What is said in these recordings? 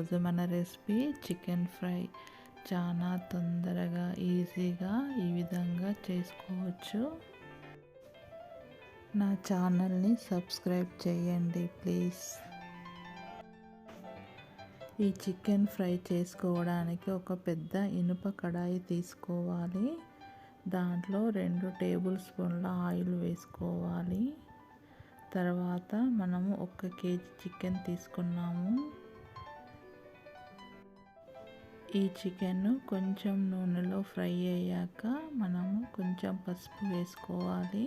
ఈరోజు మన recipe chicken fry. చాలా తొందరగా ఈజీగా ఈ విధంగా చేసుకోవచ్చు. నా ఛానల్ని సబ్స్క్రైబ్ చేయండి ప్లీజ్. ఈ చికెన్ ఫ్రై చేసుకోవడానికి ఒక పెద్ద ఇనుప కడాయి తీసుకోవాలి. దాంట్లో 2 టేబుల్ స్పూన్ల ఆయిల్ వేసుకోవాలి. తర్వాత మనము 1 కేజీ చికెన్ తీసుకున్నాము. ఈ చికెన్ కొంచెం నూనెలో ఫ్రై అయ్యాక మనము కొంచెం పసుపు వేసుకోవాలి.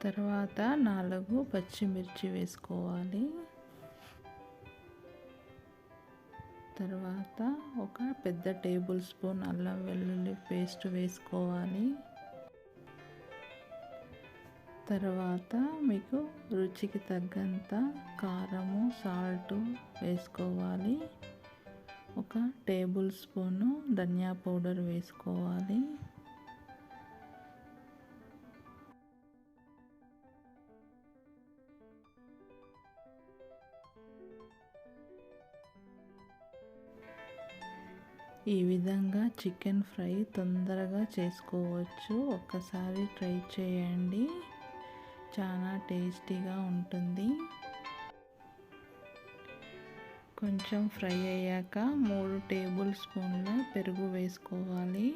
తర్వాత 4 పచ్చిమిర్చి వేసుకోవాలి. తర్వాత ఒక పెద్ద టేబుల్ స్పూన్ అల్లం వెల్లుల్లి పేస్ట్ వేసుకోవాలి. తర్వాత మీకు రుచికి తగ్గంత కారము, సాల్ట్ వేసుకోవాలి. ఒక టేబుల్ స్పూను ధనియా పౌడర్ వేసుకోవాలి. ఈ విధంగా చికెన్ ఫ్రై తొందరగా చేసుకోవచ్చు. ఒక్కసారి ట్రై చేయండి, చాలా టేస్టీగా ఉంటుంది. కొంచెం ఫ్రై అయ్యాక 3 టేబుల్ స్పూన్ల పెరుగు వేసుకోవాలి.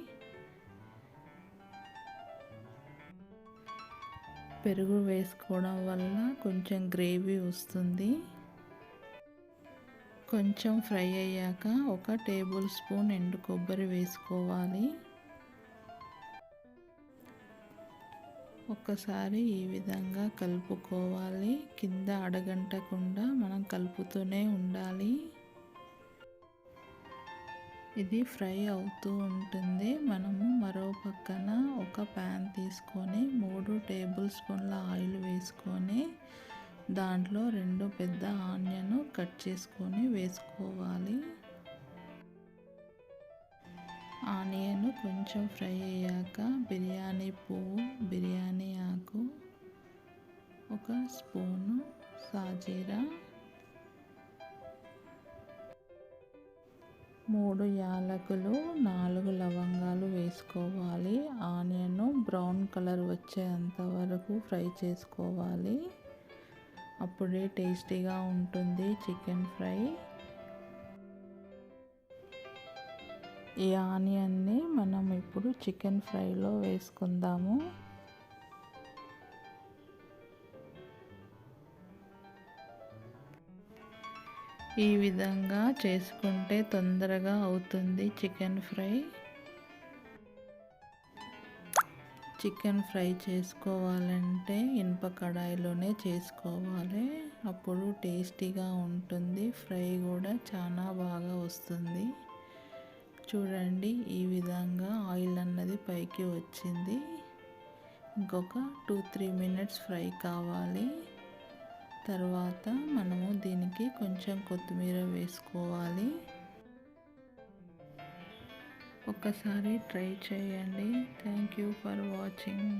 పెరుగు వేసుకోవడం వల్ల కొంచెం గ్రేవీ వస్తుంది. కొంచెం ఫ్రై అయ్యాక 1 టేబుల్ స్పూన్ ఎండు కొబ్బరి వేసుకోవాలి. ఒక్కసారి ఈ విధంగా కలుపుకోవాలి. కింద అడగంటకుండా మనం కలుపుతూనే ఉండాలి. ఇది ఫ్రై అవుతూ ఉంటుంది. మనము మరో పక్కన ఒక ప్యాన్ తీసుకొని 3 టేబుల్ స్పూన్ల ఆయిల్ వేసుకొని దాంట్లో 2 పెద్ద ఆనియన్ కట్ చేసుకొని వేసుకోవాలి. ఆనియన్ కొంచెం ఫ్రై అయ్యాక బిర్యానీ పువ్వు, బిర్యానీ ఆకు, 1 స్పూను సాజీరా, 3 యాలకులు, 4 లవంగాలు వేసుకోవాలి. ఆనియన్ బ్రౌన్ కలర్ వచ్చేంత వరకు ఫ్రై చేసుకోవాలి. అప్పుడే టేస్టీగా ఉంటుంది చికెన్ ఫ్రై. ఈ ఆనియన్ని మనం ఇప్పుడు చికెన్ ఫ్రైలో వేసుకుందాము. ఈ విధంగా చేసుకుంటే తొందరగా అవుతుంది చికెన్ ఫ్రై. చికెన్ ఫ్రై చేసుకోవాలంటే ఇనుప కడాయిలోనే చేసుకోవాలి. అప్పుడు టేస్టీగా ఉంటుంది. ఫ్రై కూడా చాలా బాగా వస్తుంది. చూడండి, ఈ విధంగా ఆయిల్ అన్నది పైకి వచ్చింది. ఇంకొక 2-3 మినిట్స్ ఫ్రై కావాలి. తర్వాత మనము దీనికి కొంచెం కొత్తిమీర వేసుకోవాలి. ఒక్కసారి ట్రై చేయండి. Thank you for watching.